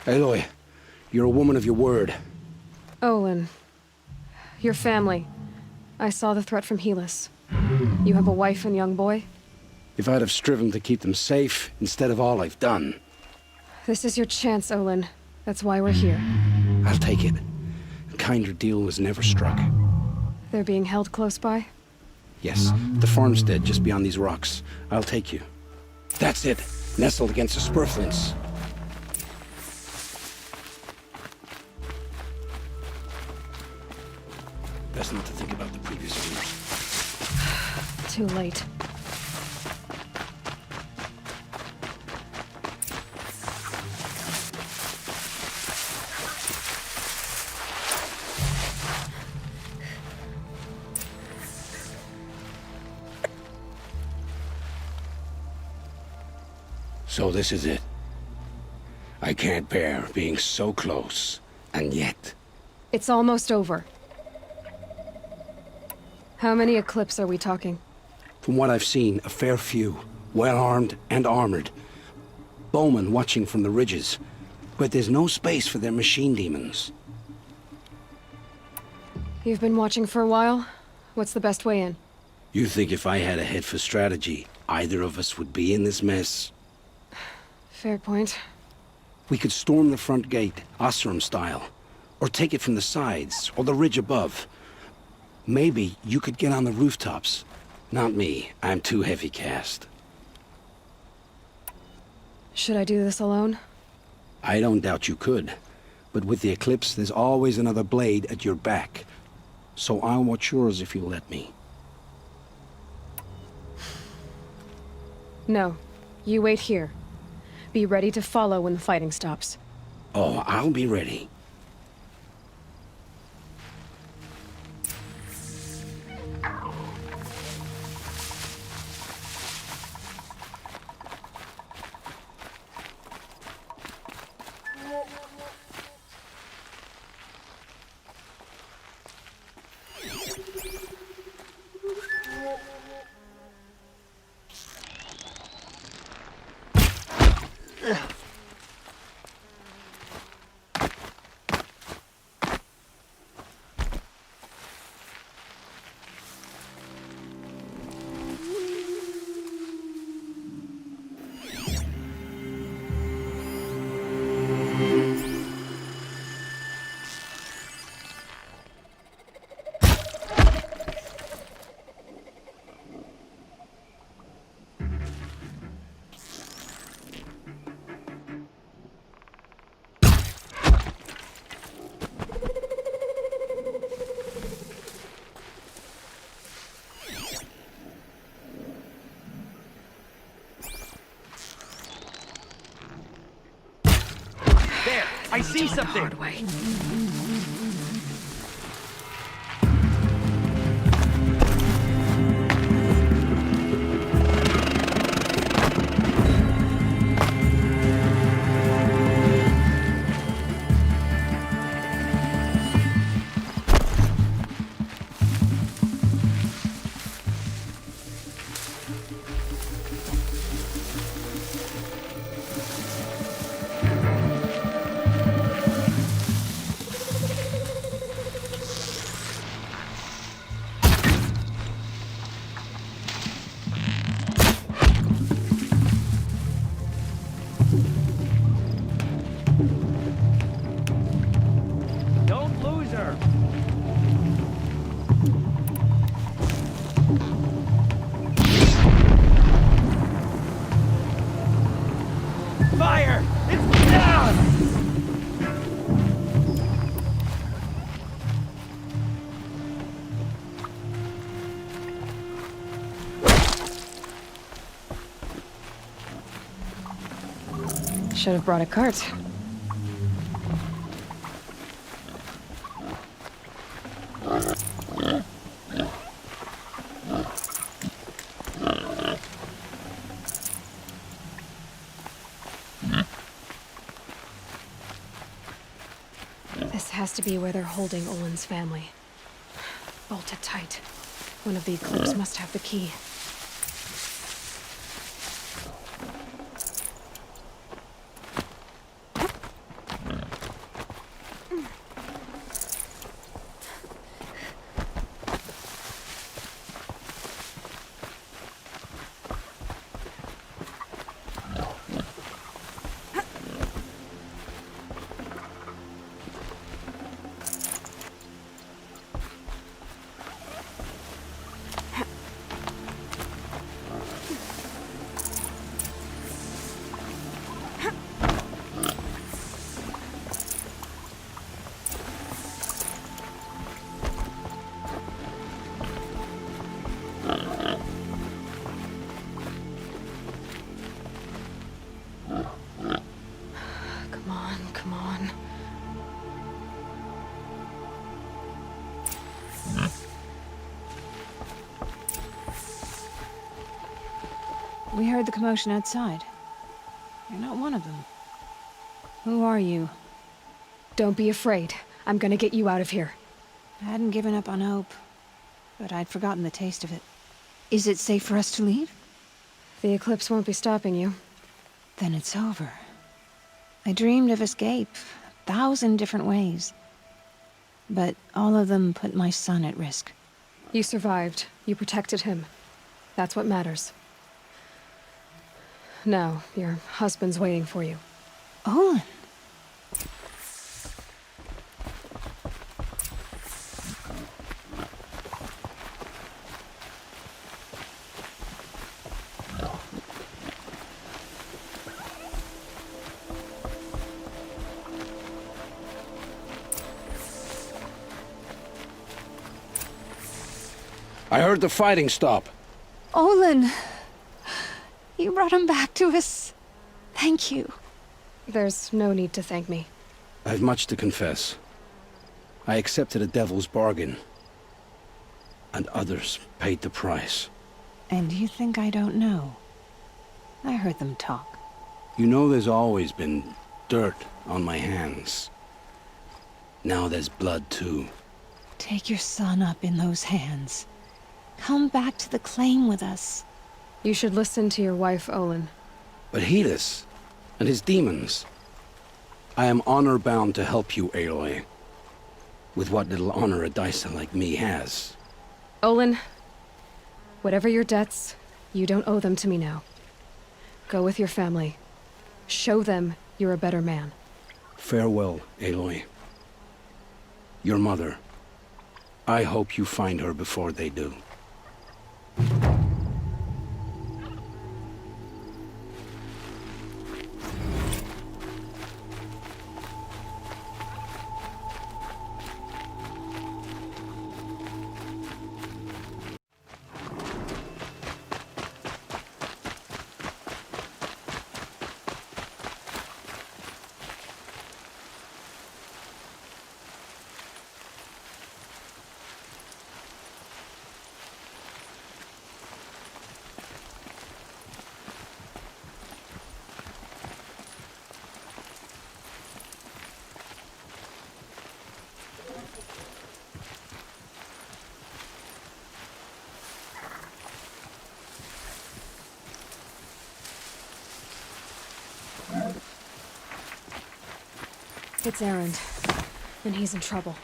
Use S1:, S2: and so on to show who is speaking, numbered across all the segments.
S1: Aloy, you're a woman of your word.
S2: Olin. Your family. I saw the threat from Helis. You have a wife and young boy?
S1: If I'd have striven to keep them safe instead of all I've done.
S2: This is your chance, Olin. That's why we're here.
S1: I'll take it. A kinder deal was never struck.
S2: They're being held close by?
S1: Yes, the farmstead just beyond these rocks. I'll take you. That's it. Nestled against the spurflints. Best not to think about the previous owners.
S2: Too late.
S1: So this is it. I can't bear being so close, and yet...
S2: It's almost over. How many Eclipse are we talking?
S1: From what I've seen, a fair few. Well-armed and armored. Bowmen watching from the ridges. But there's no space for their machine demons.
S2: You've been watching for a while? What's the best way in?
S1: You think if I had a head for strategy, either of us would be in this mess?
S2: Fair point.
S1: We could storm the front gate, Osram style. Or take it from the sides, or the ridge above. Maybe you could get on the rooftops. Not me. I'm too heavy cast.
S2: Should I do this alone?
S1: I don't doubt you could. But with the Eclipse, there's always another blade at your back. So I'll watch yours if you let me.
S2: No. You wait here. Be ready to follow when the fighting stops.
S1: Oh, I'll be ready.
S3: I see something!
S2: Hard way.
S3: Don't lose her! Fire! It's down!
S2: Should have brought a cart. This has to be where they're holding Olin's family. Bolted tight. One of the Eclipse must have the key.
S3: We heard the commotion outside. You're not one of them. Who are you?
S2: Don't be afraid. I'm gonna get you out of here.
S3: I hadn't given up on hope, but I'd forgotten the taste of it. Is it safe for us to leave?
S2: The eclipse won't be stopping you.
S3: Then it's over. I dreamed of escape, 1,000 different ways. But all of them put my son at risk.
S2: You survived. You protected him. That's what matters. Now, your husband's waiting for you.
S3: Olin!
S1: I heard the fighting stop.
S3: Olin! You brought him back to us. Thank you.
S2: There's no need to thank me.
S1: I have much to confess. I accepted a devil's bargain. And others paid the price.
S3: And you think I don't know? I heard them talk.
S1: You know there's always been dirt on my hands. Now there's blood too.
S3: Take your son up in those hands. Come back to the claim with us.
S2: You should listen to your wife, Olin.
S1: But Helis and his demons. I am honor-bound to help you, Aloy. With what little honor a Dyson like me has.
S2: Olin, whatever your debts, you don't owe them to me now. Go with your family. Show them you're a better man.
S1: Farewell, Aloy. Your mother. I hope you find her before they do.
S2: It's Erend, and he's in trouble.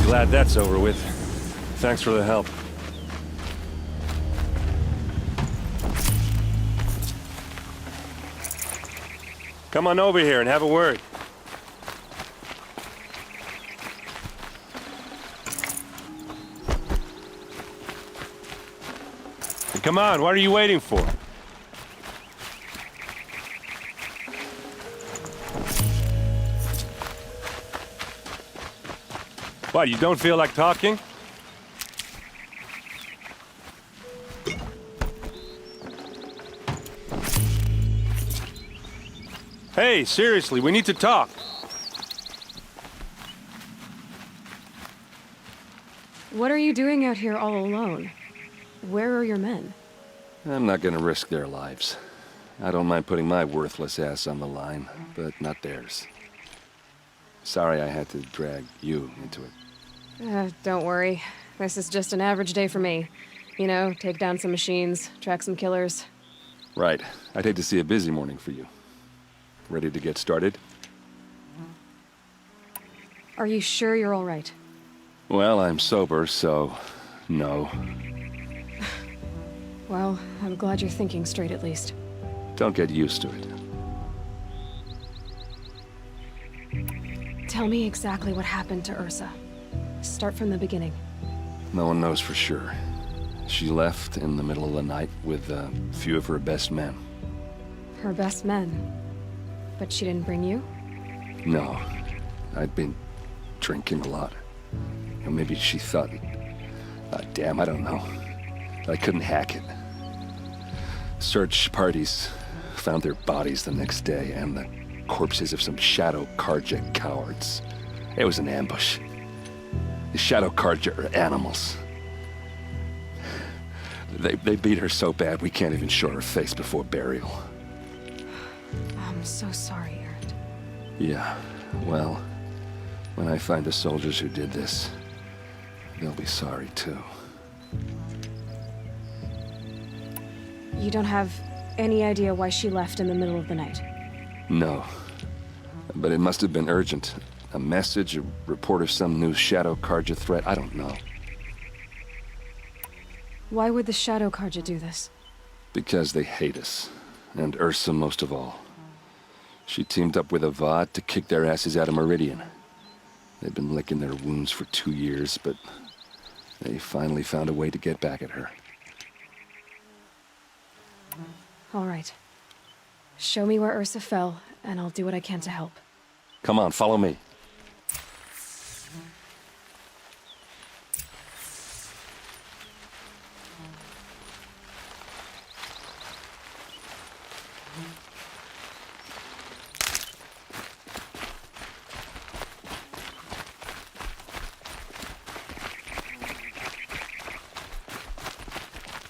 S4: Glad that's over with. Thanks for the help. Come on over here and have a word. Come on, what are you waiting for? What, you don't feel like talking? Hey, seriously, we need to talk.
S2: What are you doing out here all alone? Where are your men?
S4: I'm not gonna risk their lives. I don't mind putting my worthless ass on the line, but not theirs. Sorry I had to drag you into it.
S2: Don't worry. This is just an average day for me. You know, take down some machines, track some killers.
S4: Right. I'd hate to see a busy morning for you. Ready to get started?
S2: Are you sure you're all right?
S4: Well, I'm sober, so no.
S2: Well, I'm glad you're thinking straight at least.
S4: Don't get used to it.
S2: Tell me exactly what happened to Ursa. Start from the beginning.
S4: No one knows for sure. She left in the middle of the night with a few of her best men.
S2: Her best men. But she didn't bring you?
S4: No. I'd been drinking a lot. Or maybe she thought... damn, I don't know. I couldn't hack it. Search parties found their bodies the next day, and the corpses of some Shadow Karja cowards. It was an ambush. The Shadow Karja are animals. They beat her so bad we can't even show her face before burial.
S2: I'm so sorry, Erend.
S4: Yeah, well, when I find the soldiers who did this, they'll be sorry too.
S2: You don't have any idea why she left in the middle of the night?
S4: No. But it must have been urgent. A message, a report of some new Shadow Karja threat, I don't know.
S2: Why would the Shadow Karja do this?
S4: Because they hate us. And Ursa most of all. She teamed up with Avad to kick their asses out of Meridian. They've been licking their wounds for 2 years, but they finally found a way to get back at her.
S2: All right. Show me where Ursa fell, and I'll do what I can to help.
S4: Come on, follow me.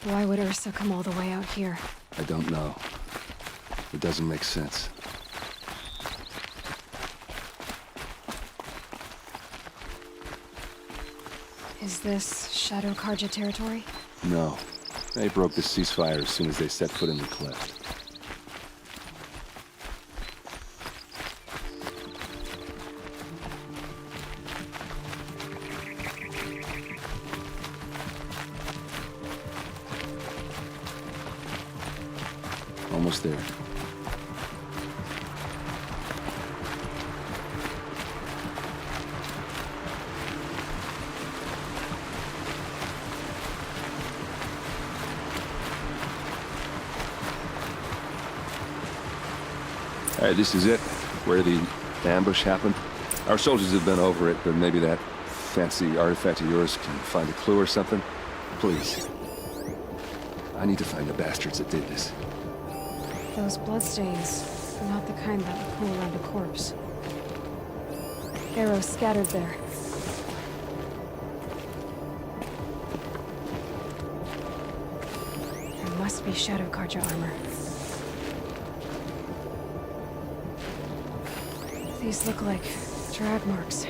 S2: Why would Ursa come all the way out here?
S4: I don't know. It doesn't make sense.
S2: Is this Shadow Karja territory?
S4: No. They broke the ceasefire as soon as they set foot in the cleft. Almost there. All right, this is it, where the ambush happened. Our soldiers have been over it, but maybe that fancy artifact of yours can find a clue or something. Please. I need to find the bastards that did this.
S2: Those bloodstains are not the kind that would cool around a corpse. Arrows scattered there. There must be Shadow Karja armor. These look like drag marks.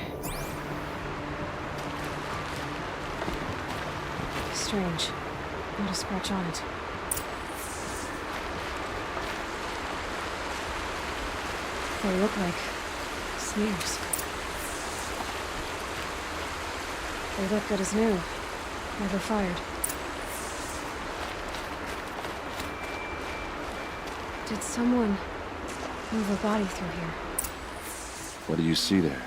S2: Strange. Not a scratch on it. They look like smears. They look good as new. Never fired. Did someone move a body through here?
S4: What do you see there?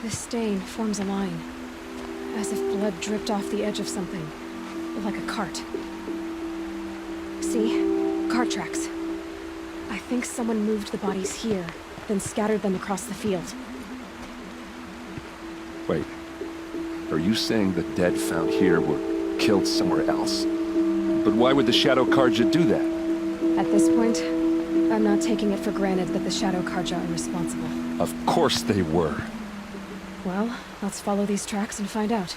S2: This stain forms a line, as if blood dripped off the edge of something, like a cart. See? Cart tracks. I think someone moved the bodies here, then scattered them across the field.
S4: Wait. Are you saying the dead found here were killed somewhere else? But why would the Shadow Karja do that?
S2: At this point, I'm not taking it for granted that the Shadow Karja are responsible.
S4: Of course they were.
S2: Well, let's follow these tracks and find out.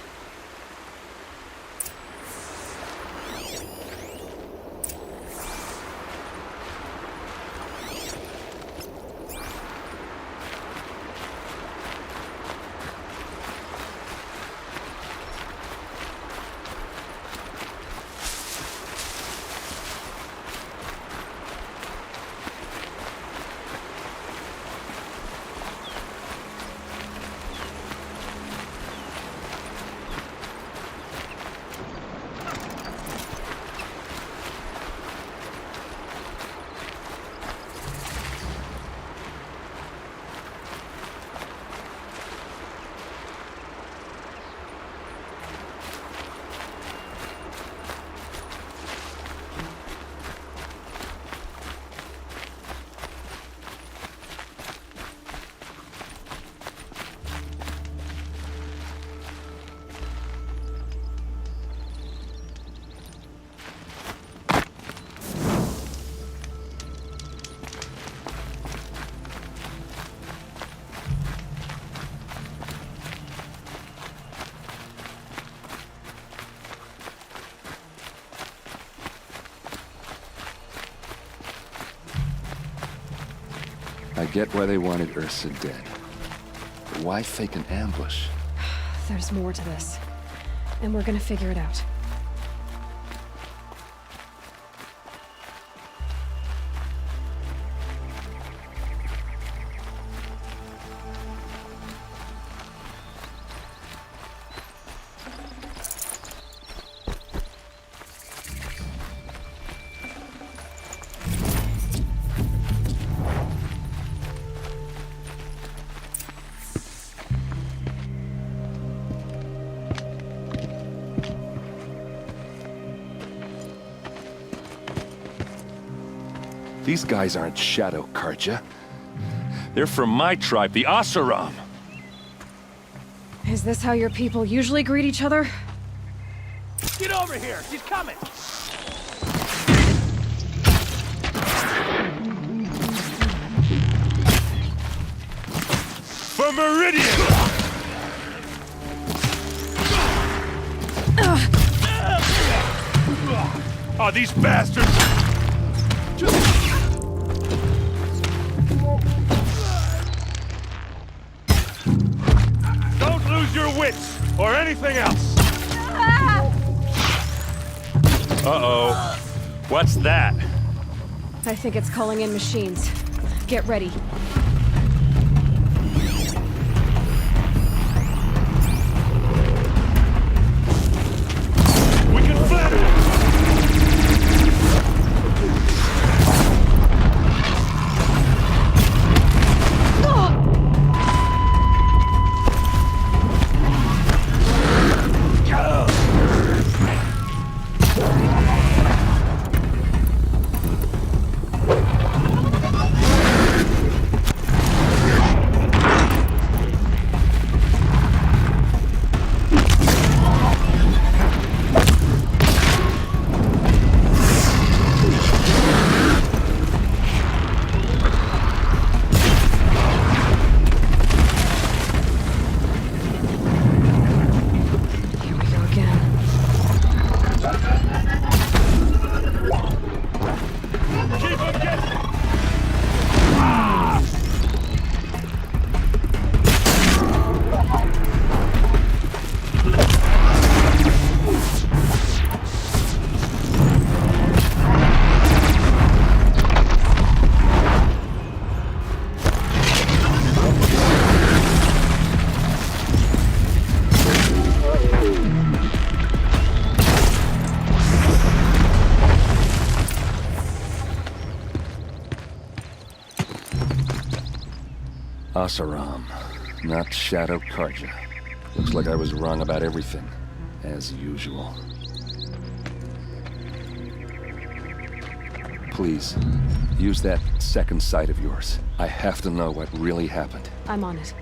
S4: I get why they wanted Ursa dead. But why fake an ambush?
S2: There's more to this. And we're gonna figure it out.
S4: These guys aren't Shadow Karja. They're from my tribe, the Oseram.
S2: Is this how your people usually greet each other?
S5: Get over here! She's coming!
S4: For Meridian!
S5: Oh, these bastards! Don't lose your wits, or anything else!
S4: Uh-oh. What's that?
S2: I think it's calling in machines. Get ready.
S5: We can flatter it!
S4: Oseram, not Shadow Karja. Looks like I was wrong about everything, as usual. Please, use that second sight of yours. I have to know what really happened.
S2: I'm on it.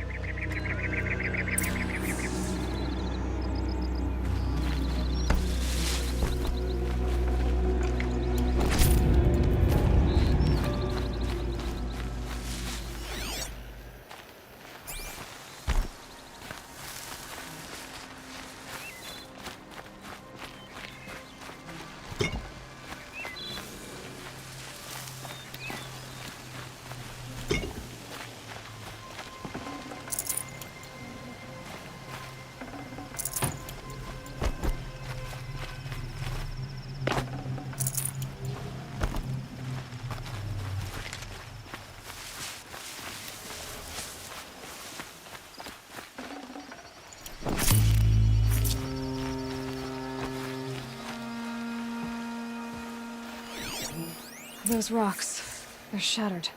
S2: Those rocks, they're shattered.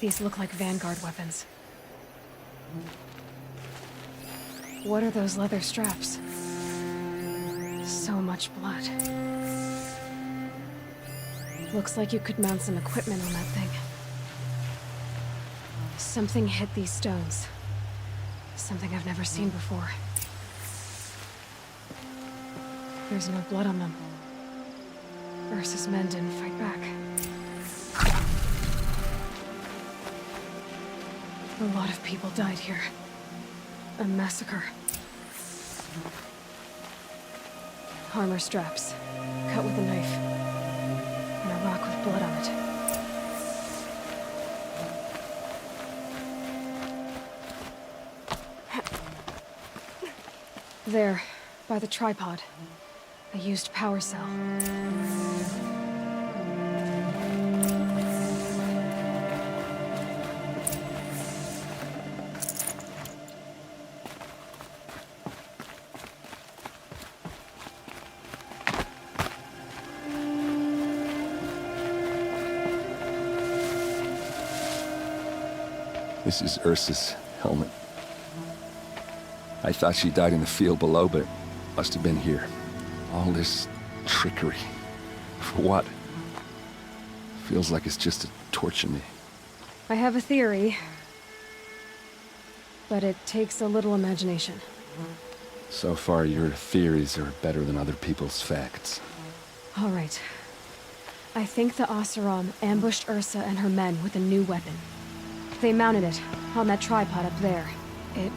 S2: These look like Vanguard weapons. What are those leather straps? So much blood. Looks like you could mount some equipment on that thing. Something hit these stones. Something I've never seen before. There's no blood on them. Ursa's men didn't fight back. A lot of people died here. A massacre. Armor straps, cut with a knife. And a rock with blood on it. There, by the tripod. A used power cell.
S4: This is Ursa's helmet. I thought she died in the field below, but it must have been here. All this trickery. For what? Feels like it's just to torture me.
S2: I have a theory. But it takes a little imagination.
S4: So far, your theories are better than other people's facts.
S2: All right. I think the Oseram ambushed Ursa and her men with a new weapon. They mounted it on that tripod up there. It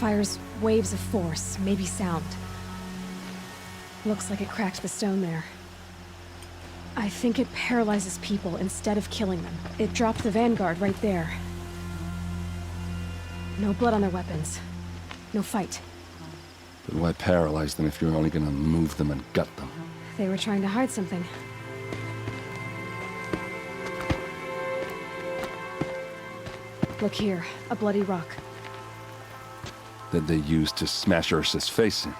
S2: fires waves of force, maybe sound. Looks like it cracked the stone there. I think it paralyzes people instead of killing them. It dropped the vanguard right there. No blood on their weapons. No fight.
S4: But why paralyze them if you're only gonna move them and gut them?
S2: They were trying to hide something. Look here, a bloody rock.
S4: That they used to smash Ursa's face in.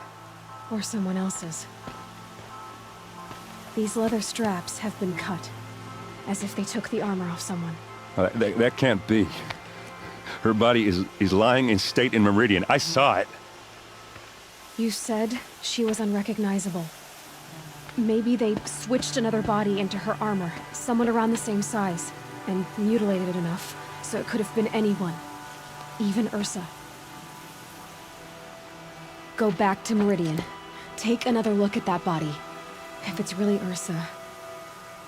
S2: Or someone else's. These leather straps have been cut, as if they took the armor off someone.
S4: That can't be. Her body is lying in state in Meridian. I saw it.
S2: You said she was unrecognizable. Maybe they switched another body into her armor, someone around the same size, and mutilated it enough, so it could have been anyone. Even Ursa. Go back to Meridian. Take another look at that body. If it's really Ursa,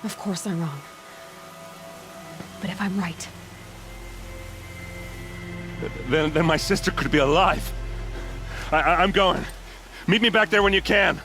S2: of course I'm wrong. But if I'm right...
S5: Then my sister could be alive. I'm going. Meet me back there when you can.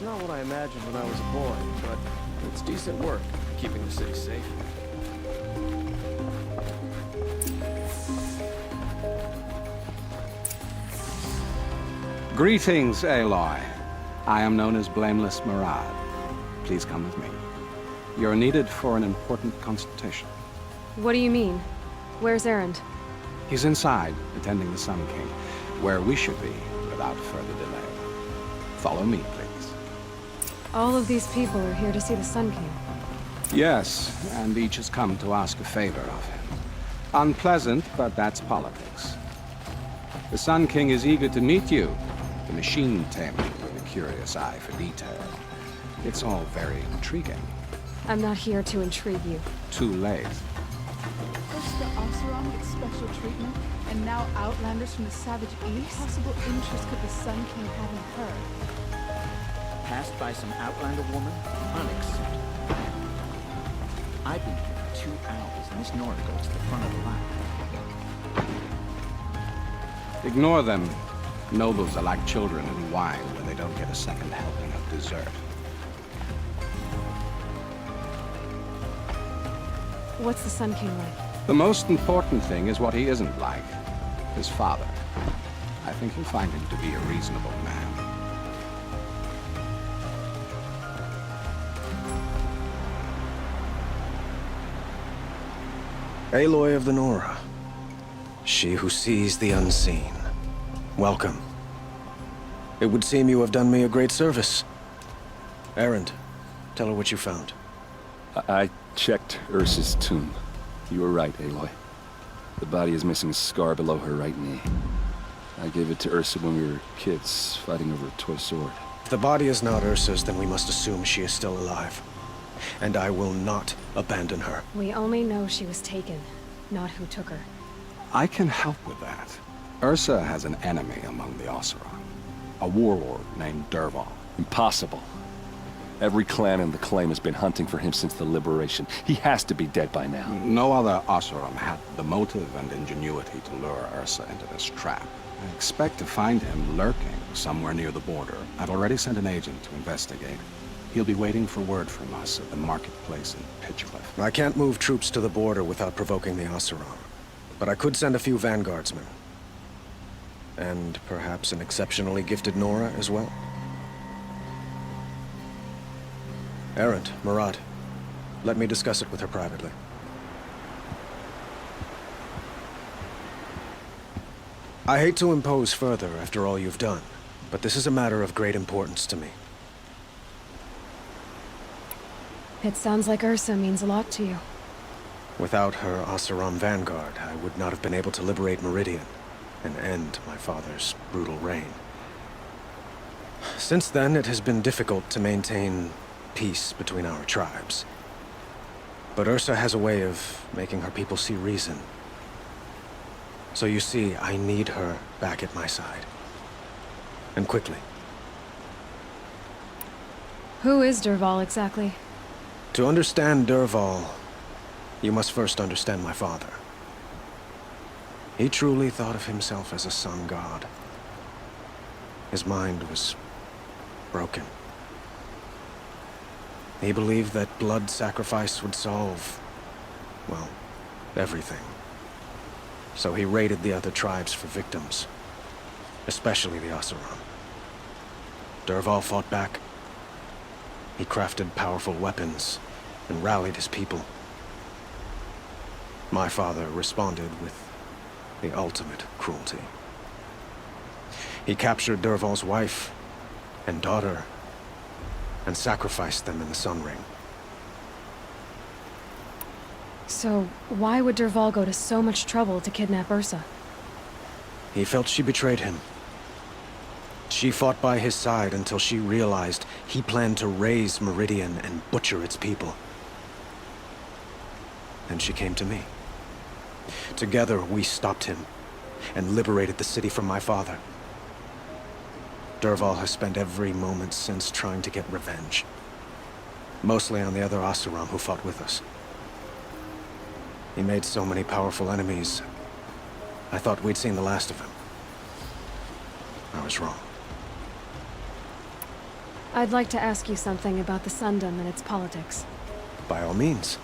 S6: Not what I imagined when I was a boy, but it's decent work, keeping the city safe.
S7: Greetings, Aloy. I am known as Blameless Murad. Please come with me. You're needed for an important consultation.
S2: What do you mean? Where's Erend?
S7: He's inside, attending the Sun King, where we should be without further delay. Follow me, please.
S2: All of these people are here to see the Sun King.
S7: Yes, and each has come to ask a favor of him. Unpleasant, but that's politics. The Sun King is eager to meet you, the machine tamer with a curious eye for detail. It's all very intriguing.
S2: I'm not here to intrigue you.
S7: Too late.
S8: First the Oseram get special treatment, and now outlanders from the savage east? What possible interest could the Sun King have in her?
S9: Passed by some outlander woman? Unacceptable. I've been here 2 hours, and this Nora goes to the front of the line.
S7: Ignore them. Nobles are like children in wine when they don't get a second helping of dessert.
S2: What's the Sun King like?
S7: The most important thing is what he isn't like. His father. I think you'll find him to be a reasonable man.
S6: Aloy of the Nora. She who sees the unseen. Welcome. It would seem you have done me a great service. Erend, tell her what you found.
S4: I checked Ursa's tomb. You were right, Aloy. The body is missing a scar below her right knee. I gave it to Ursa when we were kids, fighting over a toy sword.
S6: If the body is not Ursa's, then we must assume she is still alive. And I will not abandon her.
S2: We only know she was taken, not who took her.
S7: I can help with that. Ursa has an enemy among the Oseram. A warlord named Dervahl.
S4: Impossible. Every clan in the claim has been hunting for him since the liberation. He has to be dead by now.
S7: No other Oseram had the motive and ingenuity to lure Ursa into this trap. I expect to find him lurking somewhere near the border. I've already sent an agent to investigate. He'll be waiting for word from us at the marketplace in Pitchcliff.
S6: I can't move troops to the border without provoking the Oseram. But I could send a few vanguardsmen. And perhaps an exceptionally gifted Nora as well. Erend, Marat, let me discuss it with her privately. I hate to impose further after all you've done, but this is a matter of great importance to me.
S2: It sounds like Ursa means a lot to you.
S6: Without her Oseram vanguard, I would not have been able to liberate Meridian and end my father's brutal reign. Since then, it has been difficult to maintain peace between our tribes. But Ursa has a way of making her people see reason. So you see, I need her back at my side. And quickly.
S2: Who is Dervahl exactly?
S6: To understand Dervahl, you must first understand my father. He truly thought of himself as a sun god. His mind was broken. He believed that blood sacrifice would solve, well, everything. So he raided the other tribes for victims, especially the Oseram. Dervahl fought back. He crafted powerful weapons and rallied his people. My father responded with the ultimate cruelty. He captured Dervahl's wife and daughter and sacrificed them in the Sun Ring.
S2: So, why would Dervahl go to so much trouble to kidnap Ursa?
S6: He felt she betrayed him. She fought by his side until she realized he planned to raise Meridian and butcher its people. Then she came to me. Together, we stopped him and liberated the city from my father. Dervahl has spent every moment since trying to get revenge. Mostly on the other Oseram who fought with us. He made so many powerful enemies, I thought we'd seen the last of him. I was wrong.
S2: I'd like to ask you something about the Sundom and its politics.
S6: By all means.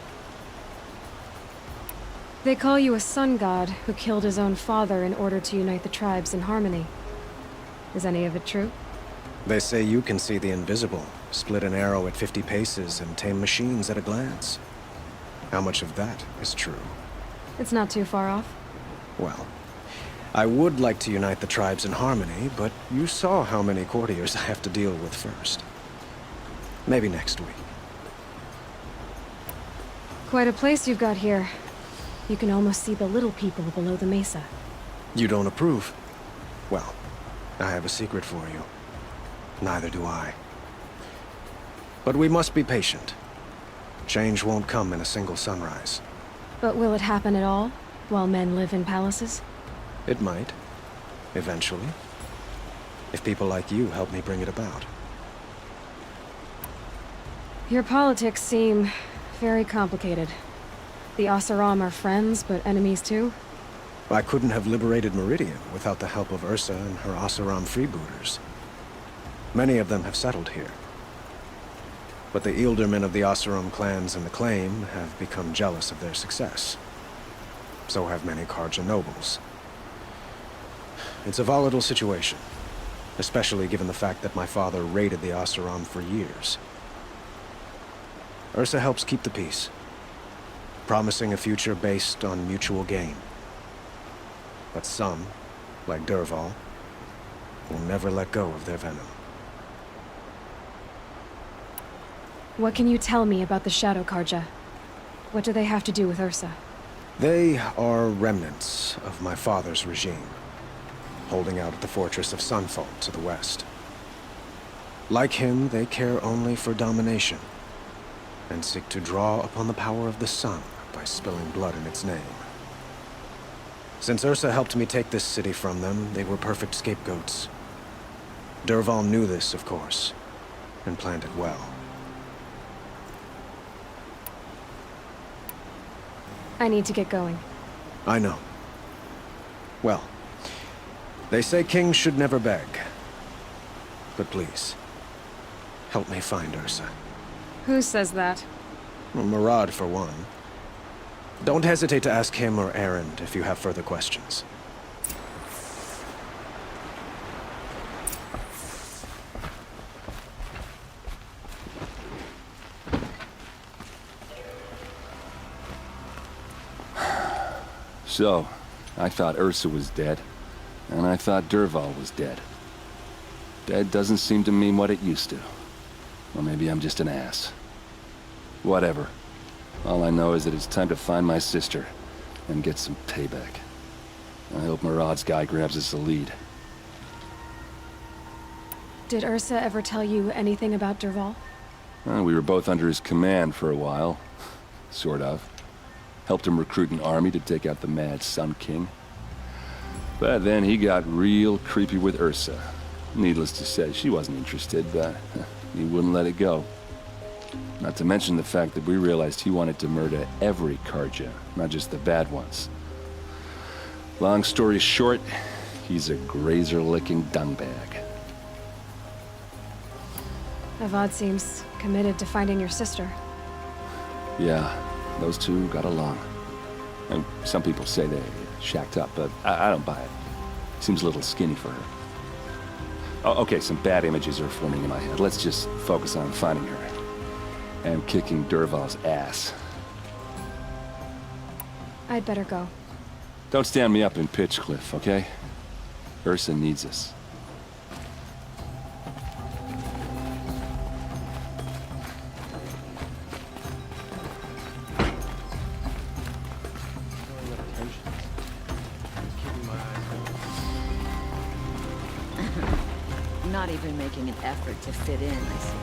S2: They call you a sun god who killed his own father in order to unite the tribes in harmony. Is any of it true?
S6: They say you can see the invisible, split an arrow at 50 paces, and tame machines at a glance. How much of that is true?
S2: It's not too far off.
S6: Well, I would like to unite the tribes in harmony, but you saw how many courtiers I have to deal with first. Maybe next week.
S2: Quite a place you've got here. You can almost see the little people below the mesa.
S6: You don't approve? Well, I have a secret for you. Neither do I. But we must be patient. Change won't come in a single sunrise.
S2: But will it happen at all, while men live in palaces?
S6: It might. Eventually. If people like you help me bring it about.
S2: Your politics seem very complicated. The Oseram are friends, but enemies too?
S6: I couldn't have liberated Meridian without the help of Ursa and her Oseram freebooters. Many of them have settled here. But the Ealdormen of the Oseram clans in the claim have become jealous of their success. So have many Karja nobles. It's a volatile situation, especially given the fact that my father raided the Oseram for years. Ursa helps keep the peace. promising a future based on mutual gain. But some, like Dervahl, will never let go of their venom.
S2: What can you tell me about the Shadow Carja? What do they have to do with Ursa?
S6: They are remnants of my father's regime, holding out at the fortress of Sunfall to the west. Like him, they care only for domination, and seek to draw upon the power of the sun by spilling blood in its name. Since Ursa helped me take this city from them, they were perfect scapegoats. Dervahl knew this, of course, and planned it well.
S2: I need to get going.
S6: I know. Well, they say kings should never beg. But please, help me find Ursa.
S2: Who says that?
S6: Well, Murad, for one. Don't hesitate to ask him or Erend if you have further questions.
S4: So, I thought Ursa was dead, and I thought Dervahl was dead. Dead doesn't seem to mean what it used to. Or maybe I'm just an ass. Whatever. All I know is that it's time to find my sister and get some payback. I hope Murad's guy grabs us the lead.
S2: Did Ursa ever tell you anything about Dervahl?
S4: We were both under his command for a while. Sort of. Helped him recruit an army to take out the Mad Sun King. But then he got real creepy with Ursa. Needless to say, she wasn't interested, but he wouldn't let it go. Not to mention the fact that we realized he wanted to murder every Carja, not just the bad ones. Long story short, he's a grazer-licking dungbag.
S2: Avad seems committed to finding your sister.
S4: Yeah, those two got along. And some people say they shacked up, but I don't buy it. Seems a little skinny for her. Oh, okay, some bad images are forming in my head. Let's just focus on finding her. And kicking Dervahl's ass.
S2: I'd better go.
S4: Don't stand me up in Pitchcliff, okay? Ursa needs us.
S10: Not even making an effort to fit in, I see.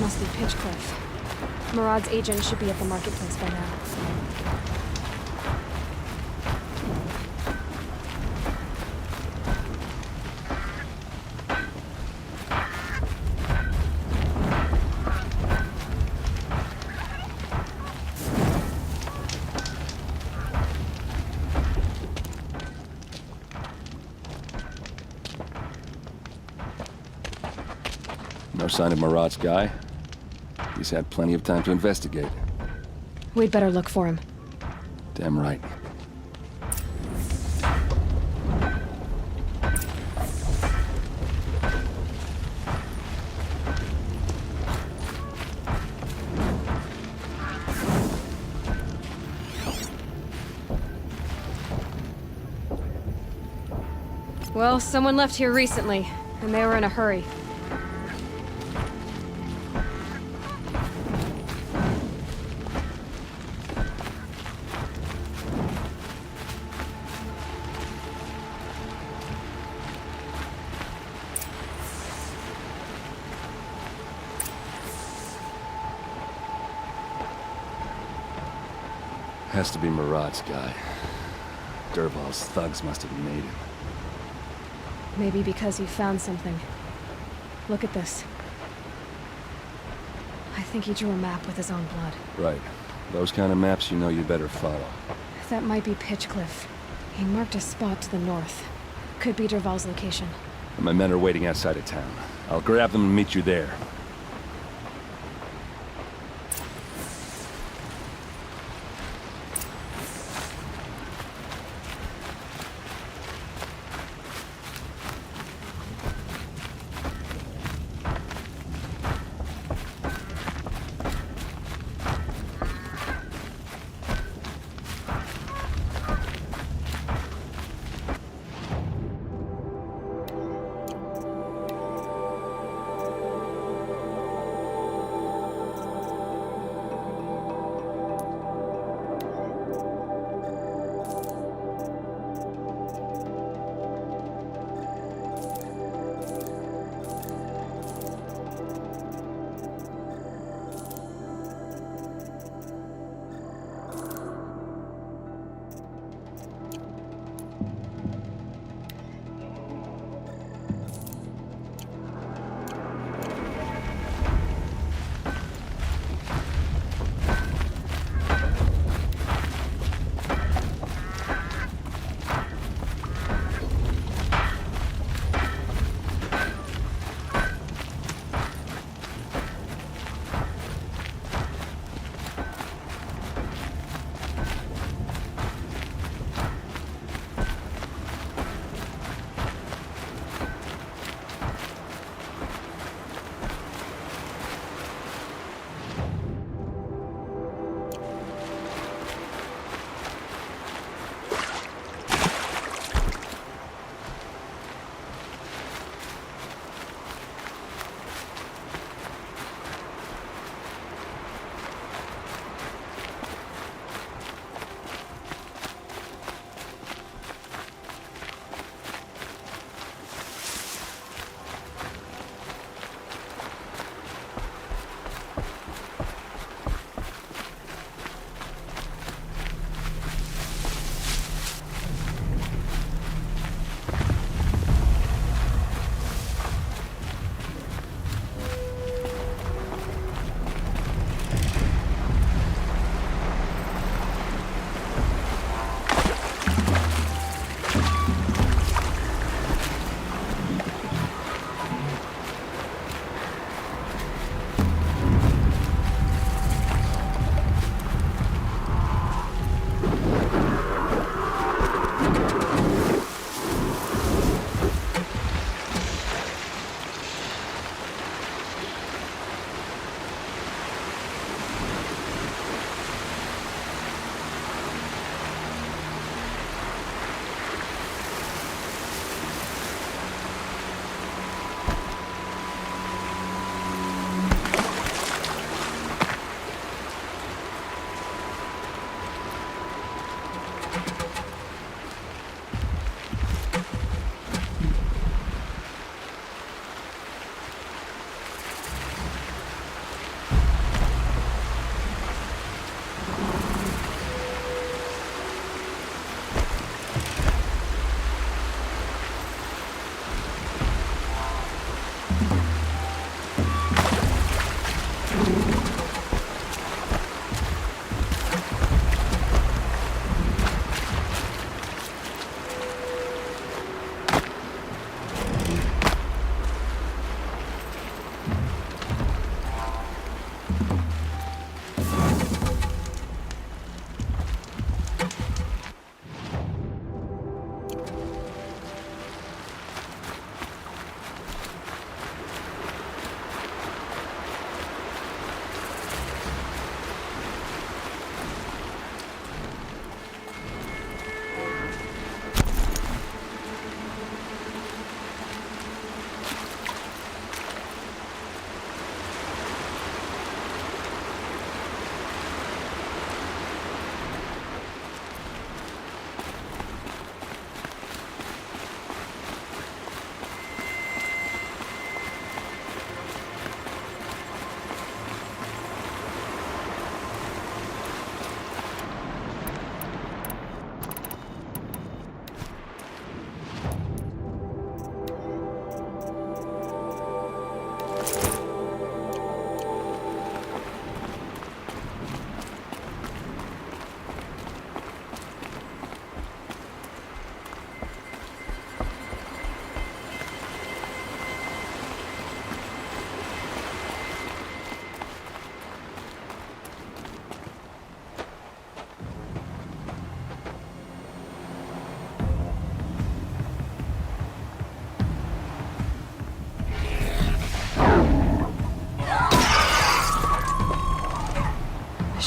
S2: Must be Pitchcliff. Murad's agent should be at the marketplace by now.
S4: No sign of Murad's guy. He's had plenty of time to investigate.
S2: We'd better look for him.
S4: Damn right.
S2: Well, someone left here recently, and they were in a hurry.
S4: Has to be Murad's guy. Dervahl's thugs must have made him.
S2: Maybe because he found something. Look at this. I think he drew a map with his own blood.
S4: Right. Those kind of maps you know you better follow.
S2: That might be Pitchcliff. He marked a spot to the north. Could be Dervahl's location.
S4: And my men are waiting outside of town. I'll grab them and meet you there.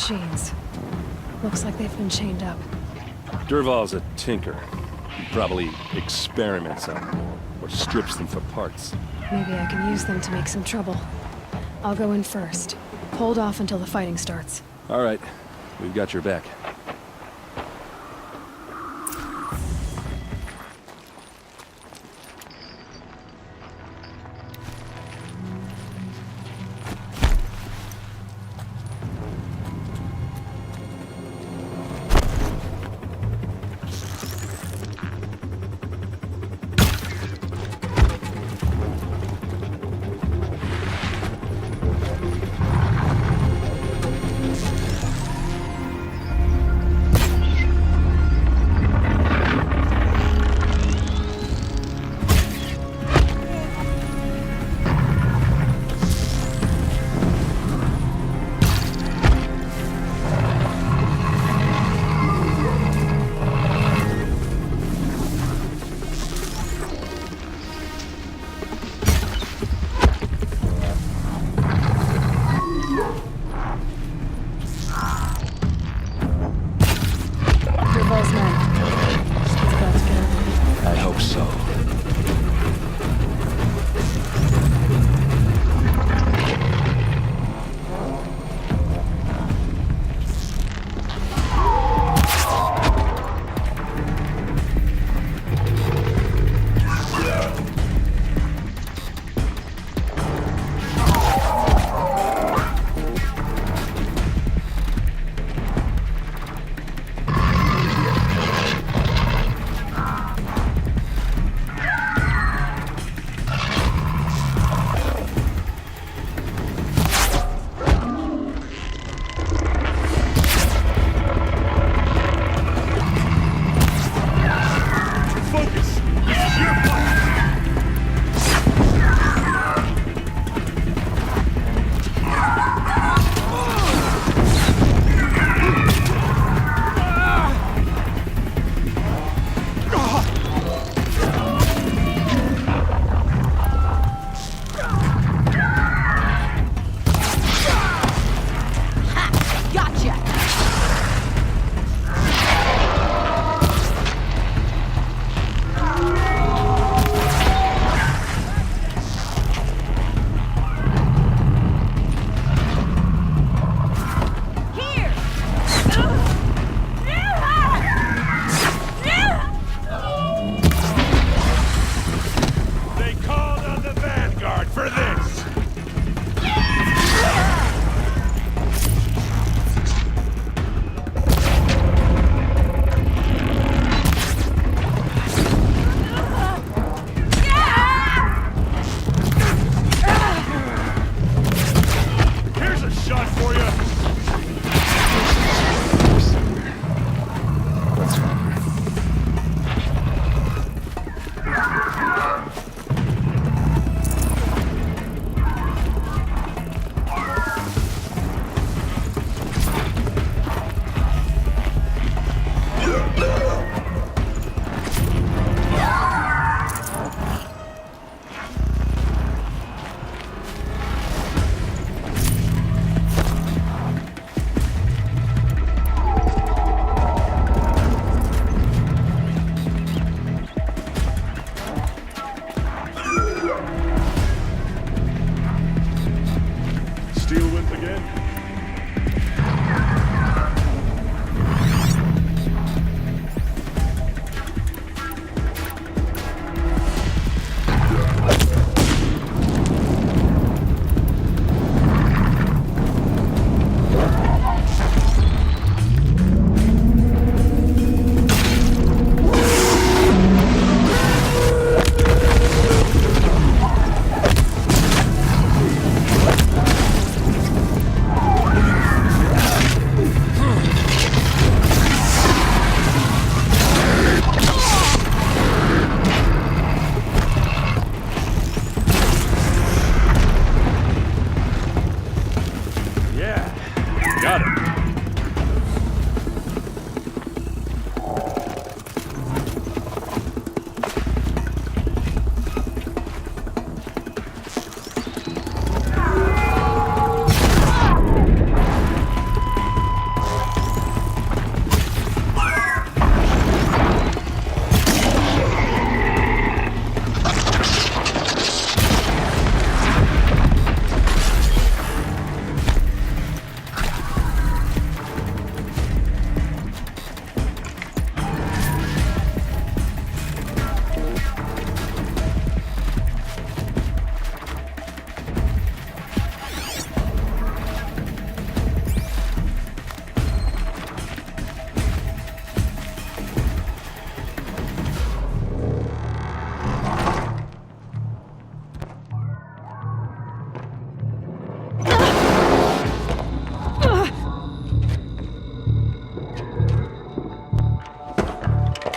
S2: machines. Looks like they've been chained up.
S4: Durval's a tinker. He probably experiments on them, or strips them for parts.
S2: Maybe I can use them to make some trouble. I'll go in first. Hold off until the fighting starts.
S4: All right, we've got your back. I hope so.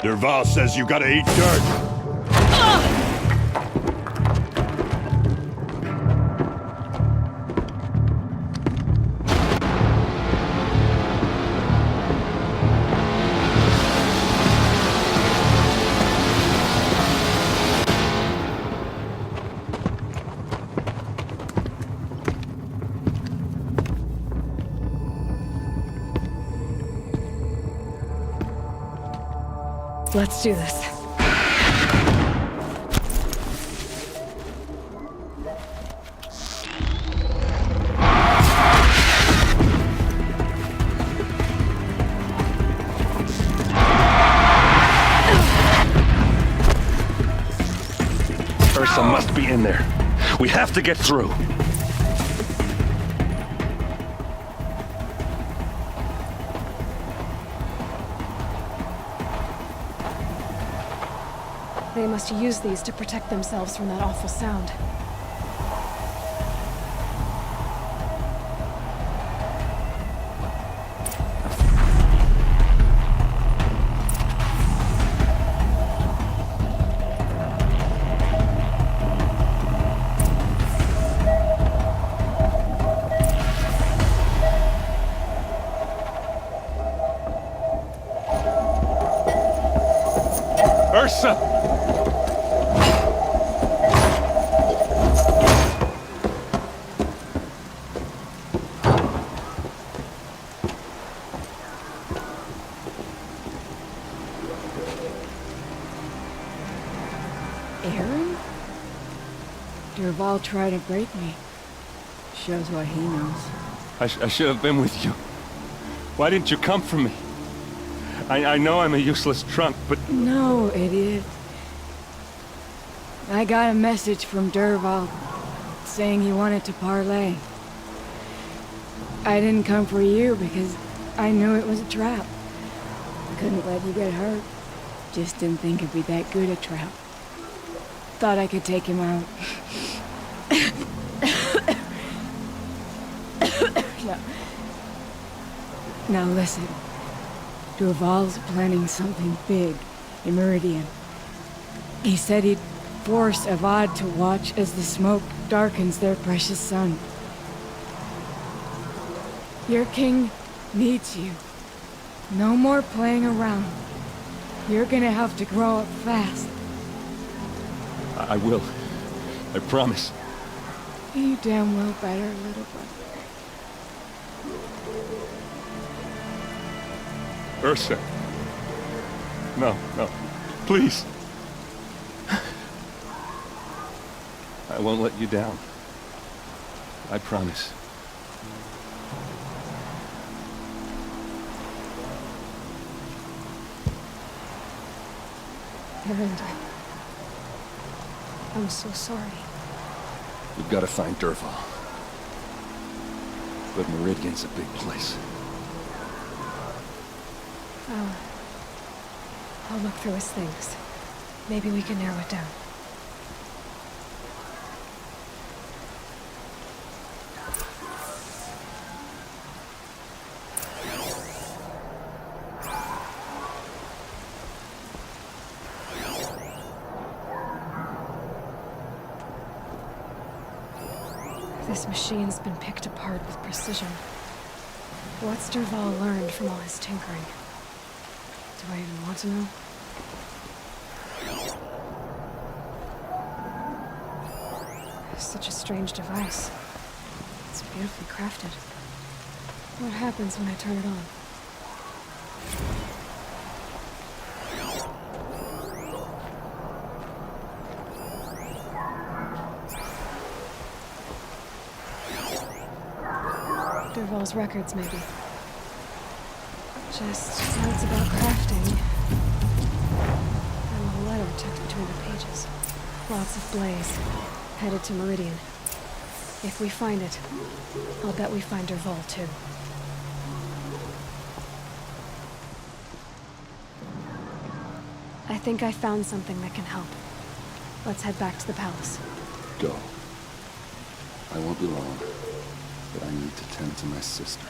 S5: Derval says you gotta eat dirt.
S2: Let's do this.
S5: Ursa must be in there. We have to get through.
S2: They must use these to protect themselves from that awful sound.
S5: Ursa!
S10: Aaron? Derval tried to break me. Shows what he knows.
S5: I should have been with you. Why didn't you come for me? I know I'm a useless trunk, but...
S10: No, idiot. I got a message from Derval saying he wanted to parlay. I didn't come for you because I knew it was a trap. Couldn't let you get hurt. Just didn't think it'd be that good a trap. Thought I could take him out. Now listen. Derval's planning something big in Meridian. He said he'd force Avad to watch as the smoke darkens their precious sun. Your king needs you. No more playing around. You're gonna have to grow up fast.
S5: I will. I promise.
S10: You damn well better, little brother.
S5: Ursa. No, no. Please. I won't let you down. I promise.
S2: Aaron, I'm so sorry.
S4: We've got to find Derval. But Meridian's a big place.
S2: I'll look through his things. Maybe we can narrow it down. This machine's been picked apart with precision. What's Derval learned from all his tinkering? Do I even want to know? Such a strange device. It's beautifully crafted. What happens when I turn it on? Derval's records, maybe. Just notes about crafting. And a letter tucked between the pages. Lots of blaze. Headed to Meridian. If we find it, I'll bet we find Derval too. I think I found something that can help. Let's head back to the palace.
S4: Go. I won't be long, but I need to tend to my sister.